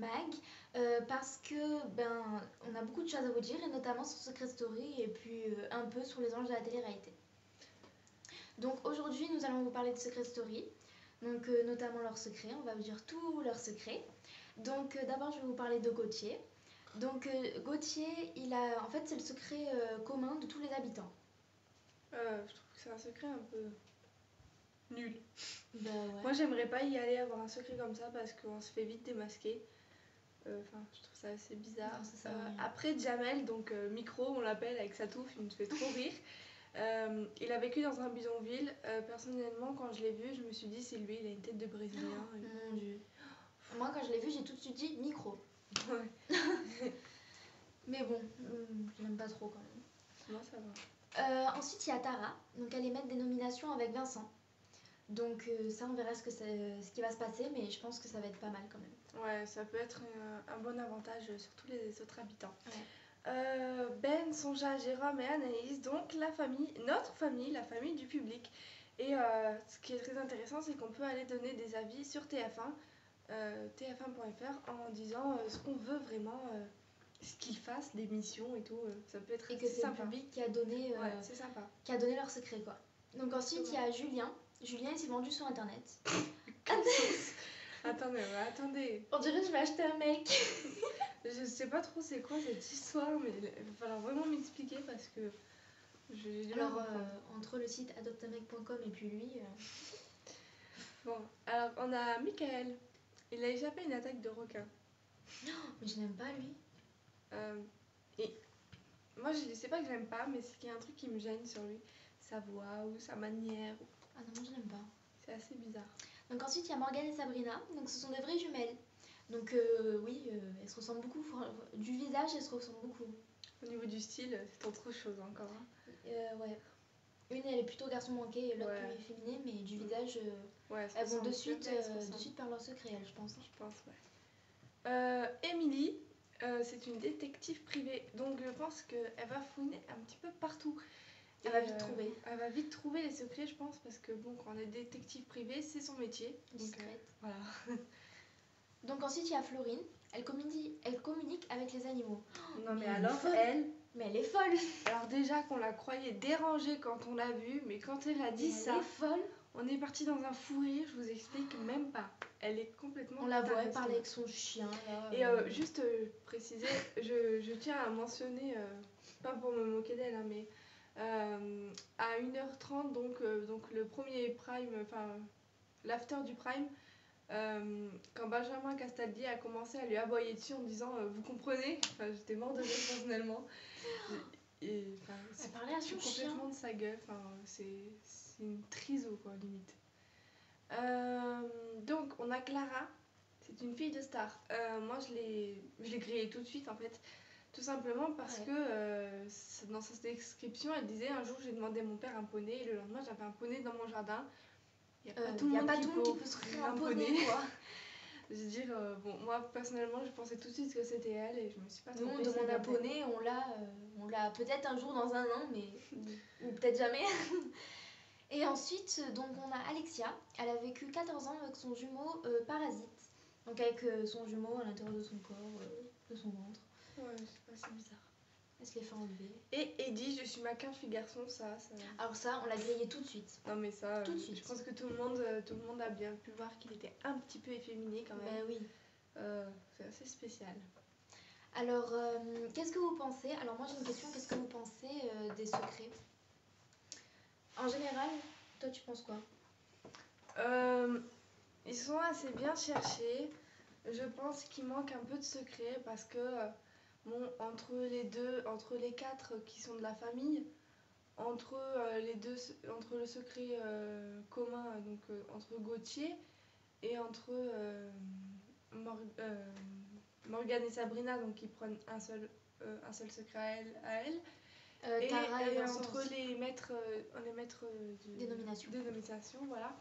Mag parce que on a beaucoup de choses à vous dire et notamment sur Secret Story et puis un peu sur les anges de la télé-réalité. Donc aujourd'hui nous allons vous parler de Secret Story, donc notamment leurs secrets, on va vous dire tous leurs secrets. Donc d'abord je vais vous parler de Gauthier. Donc Gauthier, en fait c'est le secret commun de tous les habitants. Je trouve que c'est un secret un peu nul. Bah ouais. Moi j'aimerais pas y aller avoir un secret comme ça parce qu'on se fait vite démasquer. Enfin, je trouve ça assez bizarre. Non, ça sert à rien. Après Jamel, donc Micro, on l'appelle avec sa touffe, il me fait trop rire. Il a vécu dans un bidonville. Personnellement, quand je l'ai vu, je me suis dit c'est lui, il a une tête de Brésilien. Mon Dieu. Moi quand je l'ai vu, j'ai tout de suite dit Micro. Ouais. Mais bon, je l'aime pas trop quand même. Moi ça va. Ensuite, il y a Tara. Donc, elle émet des nominations avec Vincent. Donc, ça, on verra ce qui va se passer, mais je pense que ça va être pas mal quand même. Ouais, ça peut être un bon avantage sur tous les autres habitants. Ouais. Ben, Sonja, Jérôme et Anaïs, donc notre famille, la famille du public. Et ce qui est très intéressant, c'est qu'on peut aller donner des avis sur TF1, tf1.fr, en disant ce qu'on veut vraiment, ce qu'ils fassent, d'émissions et tout. Ça peut être Et que c'est le public qui a donné, ouais, c'est sympa. Qui a donné leur secret, quoi. Donc, ensuite, il y a Julien. Julien, il s'est vendu sur Internet. Attendez. On dirait que je vais acheter un mec. Je sais pas trop c'est quoi cette histoire, mais il va falloir vraiment m'expliquer parce que j'ai du mal à comprendre. Entre le site adoptamec.com et puis lui... Bon, alors on a Michael. Il a échappé à une attaque de requin. Mais je n'aime pas lui. Et moi je sais pas que je l'aime pas, mais c'est qu'il y a un truc qui me gêne sur lui. Sa voix ou sa manière. Ah non, moi je n'aime pas. C'est assez bizarre. Donc ensuite il y a Morgane et Sabrina. Donc ce sont des vraies jumelles. Donc oui, elles se ressemblent beaucoup. Du visage, elles se ressemblent beaucoup. Au niveau du style, c'est autre chose encore. Hein. Ouais. Une elle est plutôt garçon manqué et l'autre plus efféminée, mais du visage, elles vont de suite par leur secret, je pense. Je pense, ouais. Émilie, c'est une détective privée, donc je pense qu'elle va fouiner un petit peu partout. Elle va vite trouver. Elle va vite trouver les secrets, je pense, parce que bon, quand on est détective privée, c'est son métier. Discrète. Voilà. Donc ensuite il y a Florine. Elle communique avec les animaux. Non mais alors elle... Mais elle est folle. Alors déjà qu'on la croyait dérangée quand on l'a vue, mais quand elle a dit ça... Elle est folle. On est parti dans un fou rire, je vous explique même pas. Elle est complètement... On la voit, elle parle avec son chien. Là, et juste préciser, je tiens à mentionner, pas pour me moquer d'elle, hein, mais à 1h30, donc le premier prime, enfin l'after du prime, quand Benjamin Castaldi a commencé à lui aboyer dessus en disant vous comprenez, enfin j'étais mort de rire personnellement. Et elle parlait à son chien. Complètement de sa gueule, enfin c'est une triso quoi limite. Donc on a Clara, c'est une fille de star. Moi je l'ai grillée tout de suite en fait, tout simplement parce que dans sa description elle disait un jour j'ai demandé à mon père un poney et le lendemain j'avais un poney dans mon jardin. Il n'y a pas tout le monde qui peut s'offrir un poney quoi. Je veux dire, bon, moi personnellement je pensais tout de suite que c'était elle et je me suis pas trompée. Nous on demande un poney, on l'a peut-être un jour dans un an, mais ou peut-être jamais. Et ensuite, donc on a Alexia, elle a vécu 14 ans avec son jumeau Parasite. Donc avec son jumeau à l'intérieur de son corps, de son ventre. Ouais, je sais pas, c'est bizarre. Elle se les fait enlever. Et Eddie, je suis maquin, je suis garçon, ça... Alors ça, on l'a grillé tout de suite. Non mais ça, tout de suite. Je pense que tout le monde a bien pu voir qu'il était un petit peu efféminé quand même. Ben oui. C'est assez spécial. Alors, qu'est-ce que vous pensez? Alors moi j'ai une question, qu'est-ce que vous pensez des secrets? En général, toi tu penses quoi? Ils sont assez bien cherchés. Je pense qu'il manque un peu de secret parce que bon, entre les quatre qui sont de la famille, entre le secret commun, donc entre Gauthier et entre Morgane et Sabrina, donc qui prennent un seul secret à elle. Et entre les maîtres des nominations, voilà.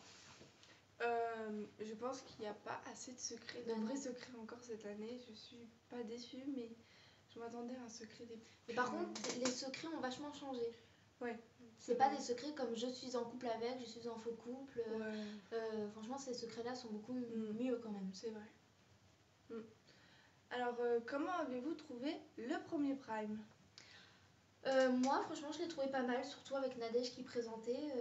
Je pense qu'il n'y a pas assez de secrets, de vrais secrets encore cette année. Je suis pas déçue, mais je m'attendais à un secret des plus. Mais par contre, les secrets ont vachement changé. Ouais. C'est pas des secrets comme je suis en couple avec, je suis en faux couple. Ouais. Franchement, ces secrets-là sont beaucoup mieux quand même. C'est vrai. Alors, comment avez-vous trouvé le premier Prime? Moi, franchement, je l'ai trouvé pas mal, surtout avec Nadège qui présentait.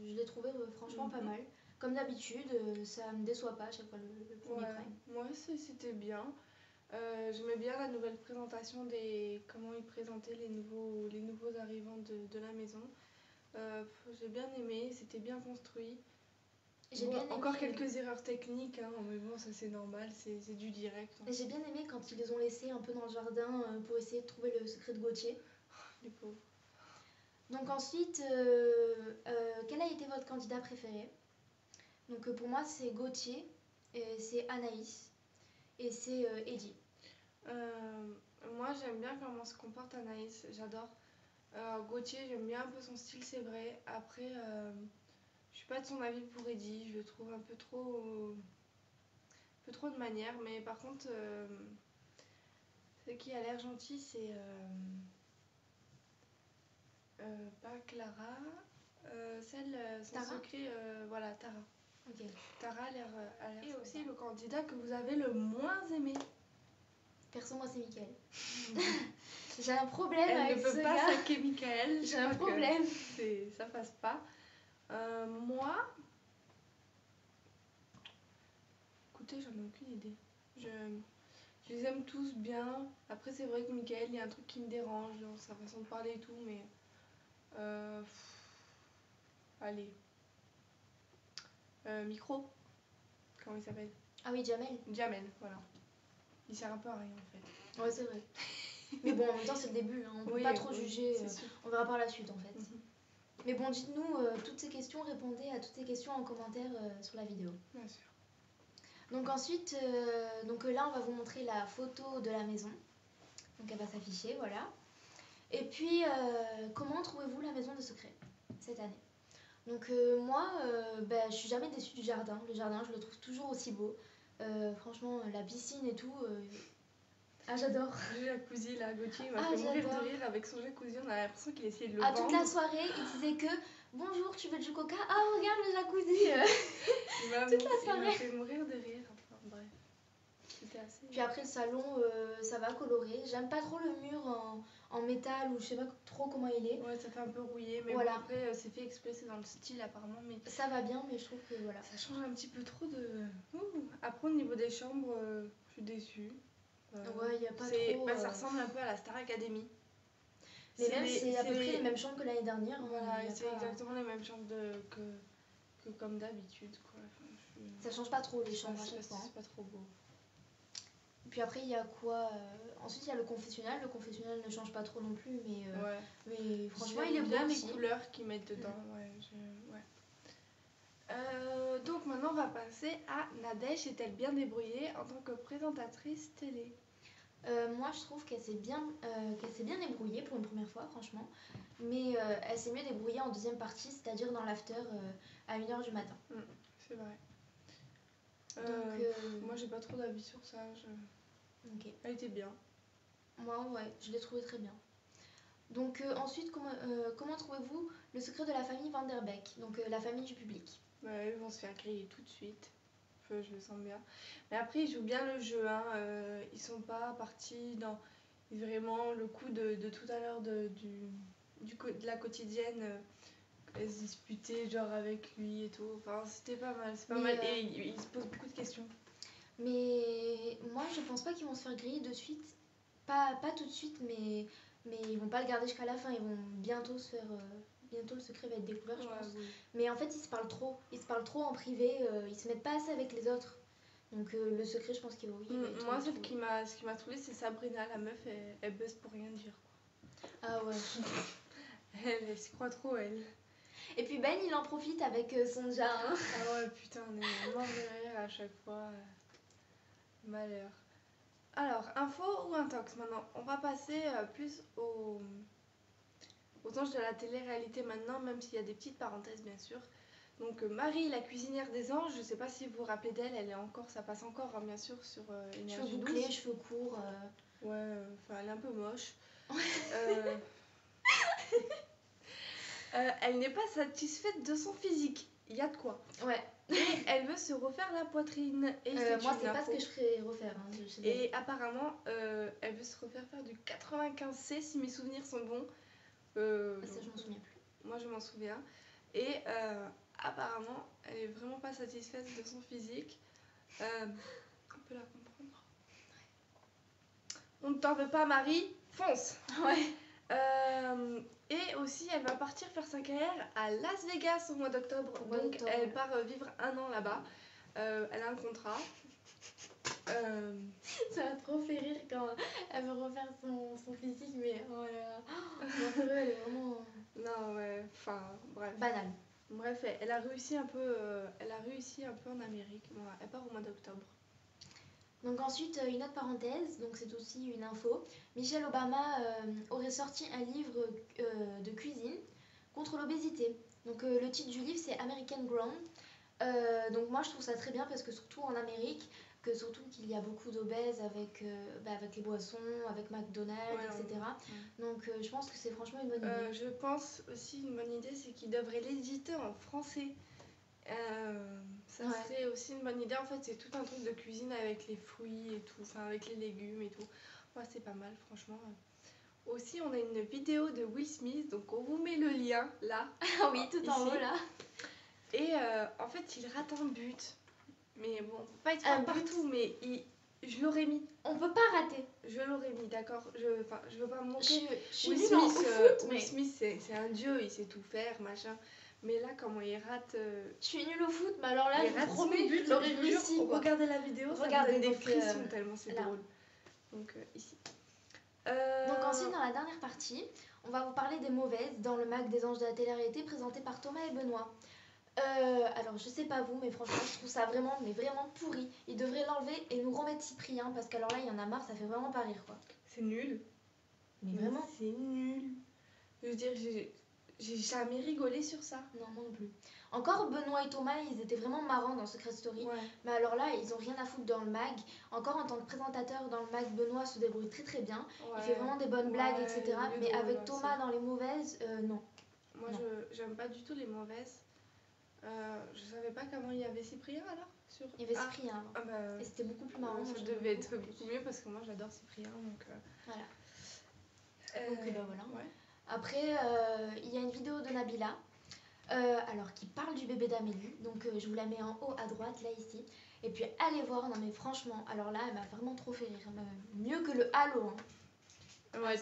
Je l'ai trouvé franchement pas mal. Comme d'habitude, ça me déçoit pas à chaque fois le premier Ouais, Prime. moi c'était bien. J'aimais bien la nouvelle présentation comment ils présentaient les nouveaux arrivants de la maison. J'ai bien aimé, c'était bien construit. J'ai Bon, bien aimé, encore quelques erreurs techniques, hein, mais bon, ça c'est normal, c'est du direct. Hein. j'ai bien aimé quand ils les ont laissés un peu dans le jardin pour essayer de trouver le secret de Gauthier. Les pauvres. Donc ensuite, quel a été votre candidat préféré? Donc pour moi, c'est Gauthier, c'est Anaïs et c'est Eddie. Moi j'aime bien comment se comporte Anaïs, j'adore. Gauthier, j'aime bien un peu son style, c'est vrai. Après, je suis pas de son avis pour Eddie, je le trouve un peu trop de manière. Mais par contre, celle qui a l'air gentille, c'est pas Clara, son Tara secret, voilà, Tara. Ok. Tara a l'air Et sympa. aussi Le candidat que vous avez le moins aimé. Perso, moi, c'est Mickaël. J'ai un problème Elle avec ne peut ce pas gars. saquer Mickaël. J'ai un problème. Ça passe pas. Moi, écoutez, j'en ai aucune idée. Je les aime tous bien. Après, c'est vrai que Mickaël, il y a un truc qui me dérange dans sa façon de parler et tout, mais. Allez. Micro. Comment il s'appelle? Ah oui, Jamel. Jamel, voilà. Il sert un peu à rien en fait. Ouais, c'est vrai. Mais bon, en même temps, c'est le début. Hein. On peut pas trop juger. On verra par la suite en fait. Mais bon, dites-nous toutes ces questions, répondez à toutes ces questions en commentaire sur la vidéo. Bien sûr. Donc ensuite, là, on va vous montrer la photo de la maison. Donc elle va s'afficher, voilà. Et puis, comment trouvez-vous la maison de secret cette année? Donc moi, je suis jamais déçue du jardin. Le jardin, je le trouve toujours aussi beau. Franchement, la piscine et tout... Ah, j'adore. Le jacuzzi, là, Gauthier, il m'a fait mourir de rire avec son jacuzzi. On a l'impression qu'il essayait de le vendre. Toute la soirée, il disait que bonjour, tu veux du coca? Ah, regarde le jacuzzi. Toute la soirée. Il m'a fait mourir de rire. Enfin, bref. C'était assez. Puis après, le salon, ça va colorer. J'aime pas trop le mur en métal ou je sais pas trop comment il est. Ouais, ça fait un peu rouillé. Mais voilà. bon, après, c'est fait exprès, c'est dans le style apparemment. Mais ça va bien, mais je trouve que voilà. Ça change un petit peu trop de. Après, au niveau des chambres, je suis déçue. Ouais, il y a pas trop. Ça ressemble un peu à la Star Academy. Mais même, c'est à peu près les mêmes chambres que l'année dernière. Voilà, c'est exactement les mêmes chambres que comme d'habitude. Ça change pas trop les chambres à chaque fois. C'est pas trop beau. Et puis après, il y a quoi Ensuite, il y a le confessionnal. Le confessionnal ne change pas trop non plus, mais franchement, il est bien beau les aussi. couleurs qu'ils mettent dedans. Donc maintenant, on va passer à Nadège. Est-elle bien débrouillée en tant que présentatrice télé? Moi, je trouve qu'elle s'est bien débrouillée pour une première fois, franchement. Mais elle s'est mieux débrouillée en deuxième partie, c'est-à-dire dans l'after à 1h du matin. C'est vrai. Donc, moi, j'ai pas trop d'avis sur ça. Okay. Elle était bien. Moi, ouais, je l'ai trouvée très bien. Donc ensuite, comment trouvez-vous le secret de la famille Van Der Beek, donc la famille du public? Ils vont se faire griller tout de suite. Je le sens bien. Mais après, ils jouent bien le jeu. Hein. Ils sont pas partis dans vraiment le coup de tout à l'heure de la quotidienne. Elles se disputaient genre avec lui et tout. Enfin, c'était pas mal. C'est pas mal. Et ils se posent beaucoup de questions. Mais moi, je pense pas qu'ils vont se faire griller de suite. Pas tout de suite, mais ils vont pas le garder jusqu'à la fin. Ils vont bientôt se faire... bientôt le secret va être découvert, je pense. Oui. Mais en fait, ils se parlent trop. Ils se parlent trop en privé. Ils se mettent pas assez avec les autres. Donc le secret, je pense qu'il va être moi, ce qui m'a trouvé, c'est Sabrina, la meuf, elle buzz pour rien dire. Quoi. Ah ouais. elle s'y croit trop, elle. Et puis Ben, il en profite avec son jardin. Ah ouais, putain, on est mort de rire à chaque fois. Malheur. Alors, info ou intox maintenant? On va passer plus aux anges de la télé-réalité maintenant, même s'il y a des petites parenthèses bien sûr. Donc Marie, la cuisinière des anges, je sais pas si vous vous rappelez d'elle, ça passe encore hein, bien sûr sur Énergie 12. Cheveux bouclés, cheveux courts. Ouais, elle est un peu moche. Elle n'est pas satisfaite de son physique. il y a de quoi. Ouais. Et elle veut se refaire la poitrine. Et Moi, c'est pas ce que je ferais refaire. Hein, et apparemment, elle veut se refaire faire du 95C si mes souvenirs sont bons. Ça, je m'en souviens plus. Moi, je m'en souviens. Et apparemment, elle est vraiment pas satisfaite de son physique. On peut la comprendre. On ne t'en veut pas, Marie. Fonce. Ouais. Et aussi, elle va partir faire sa carrière à Las Vegas au mois d'octobre. Donc, elle part vivre 1 an là-bas. Elle a un contrat. Ça va trop fait rire quand elle veut refaire son physique, mais oh là là. Non, sérieux, elle est vraiment Non, ouais, enfin, bref. banale. Bref, elle a réussi un peu en Amérique. Bon, elle part au mois d'octobre. Donc ensuite, une autre parenthèse, donc c'est aussi une info. Michelle Obama aurait sorti un livre de cuisine contre l'obésité. Donc le titre du livre, c'est American Grown. Donc moi, je trouve ça très bien parce que surtout en Amérique, surtout qu'il y a beaucoup d'obèses avec les boissons, avec McDonald's, etc. Donc je pense que c'est franchement une bonne idée. Je pense aussi une bonne idée, c'est qu'ils devraient l'éditer en français. Ça serait aussi une bonne idée. En fait, c'est tout un truc de cuisine avec les fruits et tout, enfin avec les légumes et tout. Ouais, c'est pas mal, franchement. Aussi, on a une vidéo de Will Smith, donc on vous met le lien là. Ah oui, tout en haut là. Et en fait, il rate un but. Mais bon, pas être partout, mais je l'aurais mis. On peut pas rater. Je l'aurais mis, d'accord. Je veux pas me moquer. Will Smith, c'est un dieu, il sait tout faire, machin. Mais là, comment il rate. Je suis nulle au foot, mais alors là, je vous promets, je l'aurais réussi. Regardez la vidéo, regardez, ça me donne des frissons tellement c'est drôle. Donc, ici. Donc, ensuite, dans la dernière partie, on va vous parler des mauvaises dans le MAC des anges de la télé-réalité présenté par Thomas et Benoît. Alors, je sais pas vous, mais franchement, je trouve ça vraiment pourri. Ils devraient l'enlever et nous remettre Cyprien, parce qu'alors là, il y en a marre, ça fait vraiment pas rire, quoi. C'est nul. Mais vraiment. C'est nul. Je veux dire, j'ai jamais rigolé sur ça. Non, moi non plus. Encore Benoît et Thomas, ils étaient vraiment marrants dans Secret Story. Ouais. Mais alors là, ils ont rien à foutre dans le mag. Encore en tant que présentateur dans le mag, Benoît se débrouille très très bien. Ouais. Il fait vraiment des bonnes blagues, etc. Mais avec Thomas dans les mauvaises, non. Moi, j'aime pas du tout les mauvaises. Je savais pas qu'avant il y avait Cyprien alors Il y avait Cyprien avant. Et c'était beaucoup plus marrant. Ça devait être beaucoup mieux parce que moi j'adore Cyprien. Donc, voilà. Donc voilà. Ouais. Après, il y a une vidéo de Nabila alors qui parle du bébé d'Amélie. Donc je vous la mets en haut à droite, là ici. Et puis allez voir, non mais franchement, alors là elle m'a vraiment trop fait rire. Mieux que le halo. Hein. Ouais,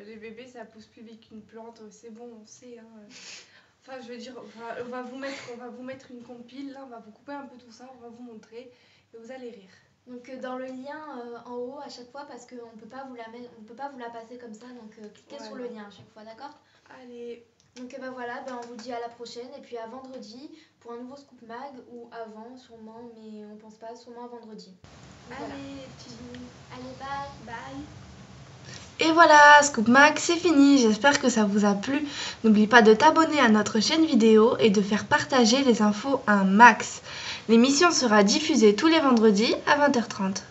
les bébés ça pousse plus vite qu'une plante, c'est bon, on sait. Hein. Enfin, je veux dire, on va vous mettre une compile, là, on va vous couper un peu tout ça, on va vous montrer et vous allez rire. Donc dans le lien en haut à chaque fois parce qu'on peut pas vous la passer comme ça, donc cliquez sur le lien à chaque fois, d'accord ? Allez. Donc voilà, on vous dit à la prochaine et puis à vendredi pour un nouveau Scoop Mag ou avant sûrement, mais on pense pas, sûrement à vendredi. Donc, allez, petits bisous. Allez, bye. Bye. Et voilà, Scoop Mag, c'est fini. J'espère que ça vous a plu. N'oublie pas de t'abonner à notre chaîne vidéo et de faire partager les infos un max. L'émission sera diffusée tous les vendredis à 20h30.